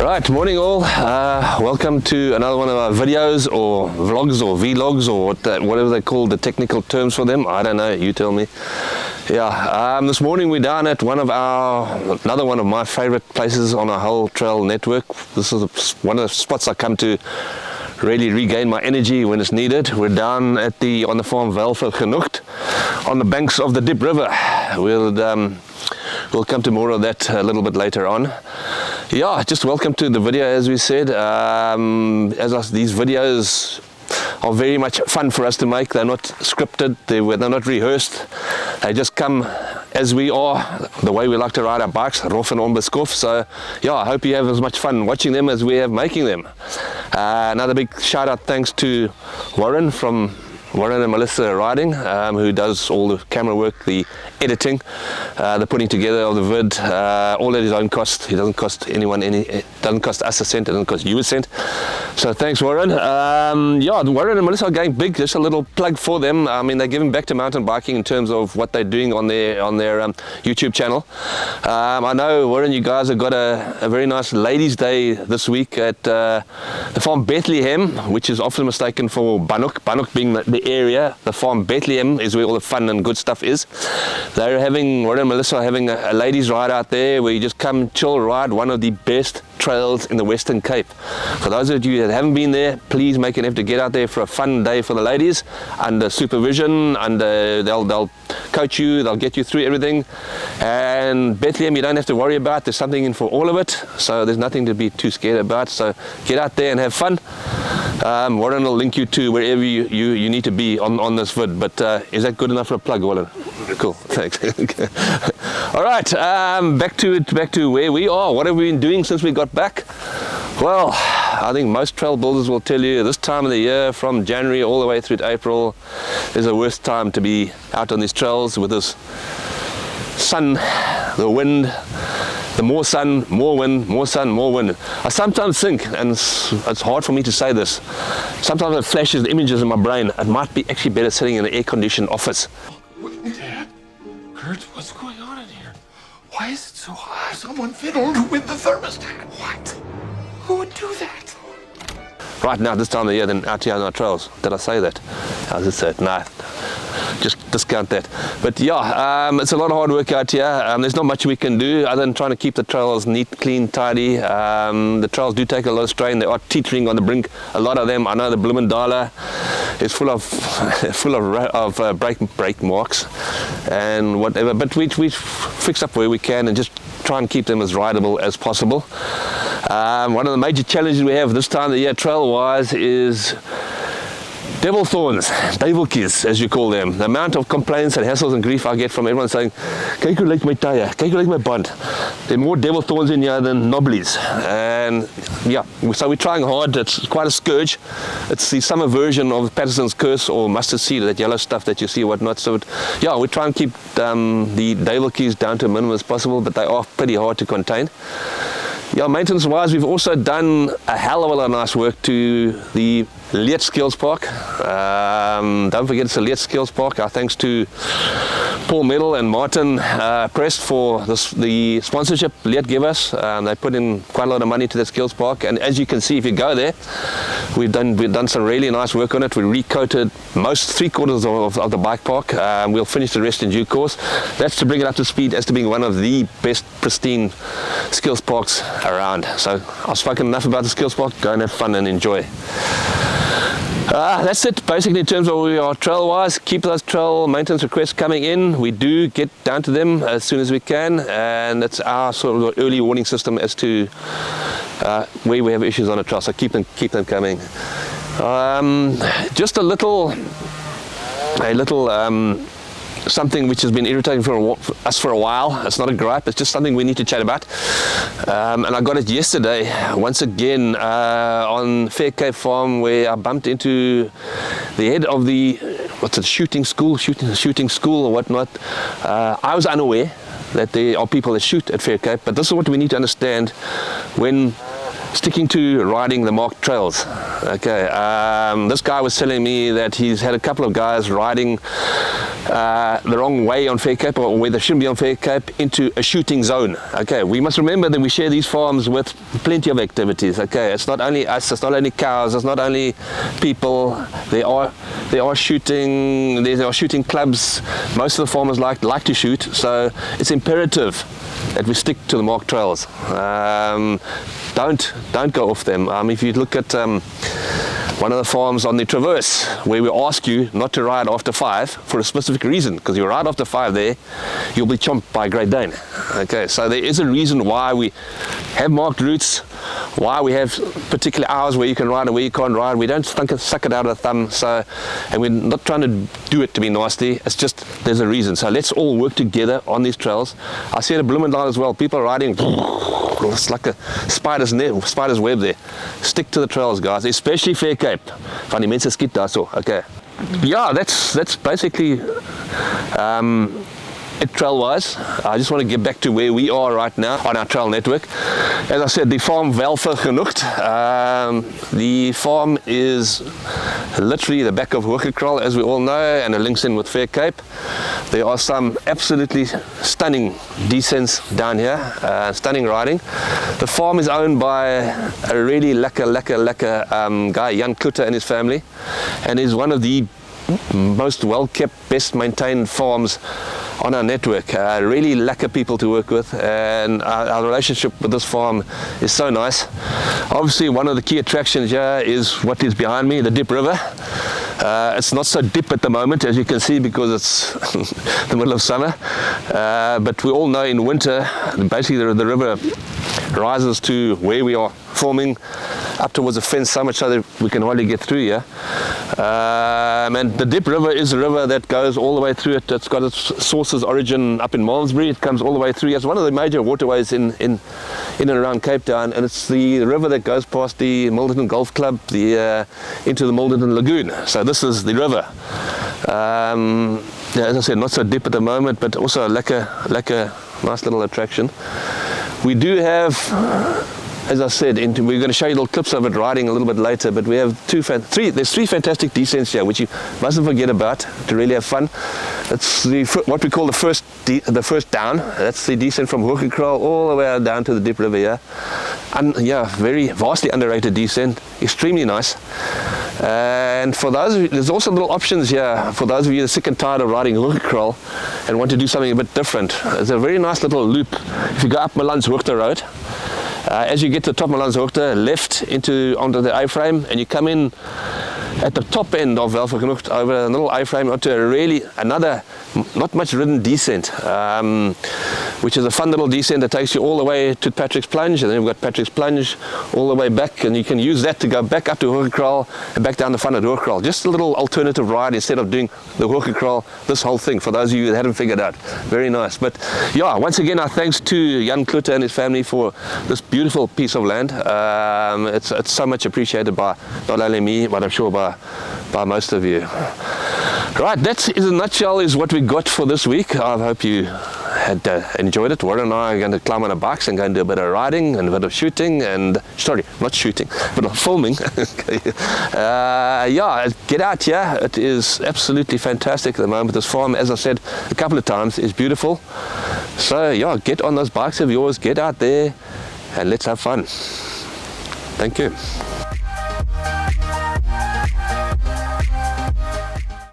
Alright, morning all. Welcome to another one of our videos or vlogs or vlogs or whatever they call the technical terms for them. I don't know, you tell me. Yeah, this morning we're down at another one of my favorite places on our whole trail network. This is one of the spots I come to really regain my energy when it's needed. We're down on the farm WELVERGENOEGDT on the banks of the Diep River. We'll come to more of that a little bit later on. Yeah, just welcome to the video, as we said. These videos are very much fun for us to make. They're not scripted, they're not rehearsed. They just come as we are, the way we like to ride our bikes, rough and onbeskof. So yeah, I hope you have as much fun watching them as we have making them. Another big shout out thanks to Warren from Warren and Melissa Riding, who does all the camera work, the editing, the putting together of the vid, all at his own cost. It doesn't cost anyone it doesn't cost us a cent, it doesn't cost you a cent. So thanks, Warren. Yeah, Warren and Melissa are going big. Just a little plug for them. I mean, they're giving back to mountain biking in terms of what they're doing on their YouTube channel. I know, Warren, you guys have got a very nice ladies' day this week at the farm Bethlehem, which is often mistaken for Bannock. Bannock being the area. The farm Bethlehem is where all the fun and good stuff is. Warren and Melissa are having a ladies' ride out there where you just come chill ride one of the best trails in the Western Cape. For those of you that haven't been there, please make an effort to get out there for a fun day for the ladies under supervision, and they'll coach you, they'll get you through everything. And Bethlehem you don't have to worry about, there's something in for all of it, so there's nothing to be too scared about. So get out there and have fun. Warren will link you to wherever you need to be on this vid, but is that good enough for a plug, Warren? Cool, thanks. All right, back to where we are. What have we been doing since we got back? Well, I think most trail builders will tell you this time of the year, from January all the way through to April, is the worst time to be out on these trails with this sun, the wind. The more sun, more wind, more sun, more wind. I sometimes think, and it's hard for me to say this, sometimes it flashes images in my brain, it might be actually better sitting in an air-conditioned office. Dad, Kurt, what's going on in here? Why is it so hot? Someone fiddled with the thermostat. What? Who would do that? Right now, this time of the year, then out here on our trails. Did I say that? I just said, no. Just discount that. But yeah, it's a lot of hard work out here. There's not much we can do other than trying to keep the trails neat, clean, tidy. The trails do take a lot of strain. They are teetering on the brink. A lot of them. I know the Bloemendala is full of break marks and whatever. But we fix up where we can and just try and keep them as rideable as possible. One of the major challenges we have this time of the year trail-wise is devil thorns, duiveltjies as you call them. The amount of complaints and hassles and grief I get from everyone saying, kyk hoe lyk my tire, kyk hoe lyk my band. There are more devil thorns in here than knobblies. And yeah, so we're trying hard. It's quite a scourge. It's the summer version of Patterson's curse or mustard seed, that yellow stuff that you see, whatnot. So yeah, we try and keep the duiveltjies down to a minimum as possible, but they are pretty hard to contain. Yeah, maintenance wise, we've also done a hell of a lot of nice work to the Leert Skills Park. Don't forget it's a Leert Skills Park. Our thanks to Paul Medal and Martin Prest for the sponsorship Leert gave us. They put in quite a lot of money to the Skills Park, and as you can see if you go there, we've done some really nice work on it. We recoated three-quarters of the bike park. We'll finish the rest in due course. That's to bring it up to speed as to being one of the best pristine skills parks around. So I've spoken enough about the Skills Park. Go and have fun and enjoy. That's it basically in terms of where we are trail wise. Keep those trail maintenance requests coming in. We do get down to them as soon as we can, and it's our sort of early warning system as to where we have issues on a trail, so keep them coming. Just a little something which has been irritating for us for a while. It's not a gripe, it's just something we need to chat about. And I got it yesterday, once again, on Fair Cape Farm, where I bumped into the head of the, shooting school or whatnot. I was unaware that there are people that shoot at Fair Cape, but this is what we need to understand when sticking to riding the marked trails. Okay, this guy was telling me that he's had a couple of guys riding the wrong way on Fair Cape, or where they shouldn't be on Fair Cape, into a shooting zone. Okay, we must remember that we share these farms with plenty of activities. Okay, it's not only us, it's not only cows, it's not only people. There are shooting clubs. Most of the farmers like to shoot, so it's imperative that we stick to the marked trails. Don't go off them. If you look at one of the farms on the Traverse, where we ask you not to ride after 5 for a specific reason, because you ride after 5 there, you'll be chomped by a Great Dane. Okay, so there is a reason why we have marked routes, why we have particular hours where you can ride and where you can't ride. We don't suck it out of the thumb, and we're not trying to do it to be nasty. It's just there's a reason. So let's all work together on these trails. I see it at Bloemfontein as well. People are riding. It's like a spider's web there. Stick to the trails, guys, especially Fair Cape. Van die mense skiet daar so. Okay. Yeah, that's basically it trail-wise. I just want to get back to where we are right now on our trail network. As I said, the farm WELVERGENOEGDT. The farm is literally the back of Hooggekraal, as we all know, and it links in with Fair Cape. There are some absolutely stunning descents down here, stunning riding. The farm is owned by a really lekker guy, Jan Klutter, and his family, and is one of the most well-kept, best maintained farms on our network. Really lekker people to work with, and our relationship with this farm is so nice. Obviously, one of the key attractions here is what is behind me, the Diep River. It's not so deep at the moment, as you can see, because it's the middle of summer, but we all know in winter basically the river rises to where we are forming, up towards the fence, so much so that we can hardly get through here. And the Diep River is a river that goes all the way through it. It's got its sources origin up in Malmesbury. It comes all the way through. It's one of the major waterways in and around Cape Town, and it's the river that goes past the Milderton Golf Club into the Milderton Lagoon. So this is the river. Yeah, as I said, not so deep at the moment, but also a lekker, nice little attraction. We do have, as I said, we're going to show you little clips of it riding a little bit later, but we have there's three fantastic descents here, which you mustn't forget about to really have fun. It's what we call the first down. That's the descent from Hooggekraal all the way down to the Diep River here. And yeah, very vastly underrated descent, extremely nice. And for those of you, there's also little options here for those of you that are sick and tired of riding Hooggekraal and want to do something a bit different. There's a very nice little loop. If you go up Malanshoogte Road, as you get to the top of Malanshoogte, left onto the A-frame, and you come in at the top end of WELVERGENOEGDT over a little A-frame onto another not much ridden descent, which is a fun little descent that takes you all the way to Patrick's Plunge, and then we've got Patrick's Plunge all the way back, and you can use that to go back up to Hooggekraal and back down the front of Hooggekraal. Just a little alternative ride instead of doing the Hooggekraal, this whole thing, for those of you that haven't figured out. Very nice. But yeah, once again, our thanks to Jan Klutter and his family for this beautiful piece of land. It's so much appreciated by not only me, but I'm sure by most of you. Right, that in a nutshell is what we got for this week. I hope you had enjoyed it. Warren and I are going to climb on our bikes and go and do a bit of riding and a bit of shooting, and sorry, not shooting, but of filming. Yeah, get out here. It is absolutely fantastic at the moment. This farm, as I said a couple of times, is beautiful. So yeah, get on those bikes of yours, get out there, and let's have fun. Thank you.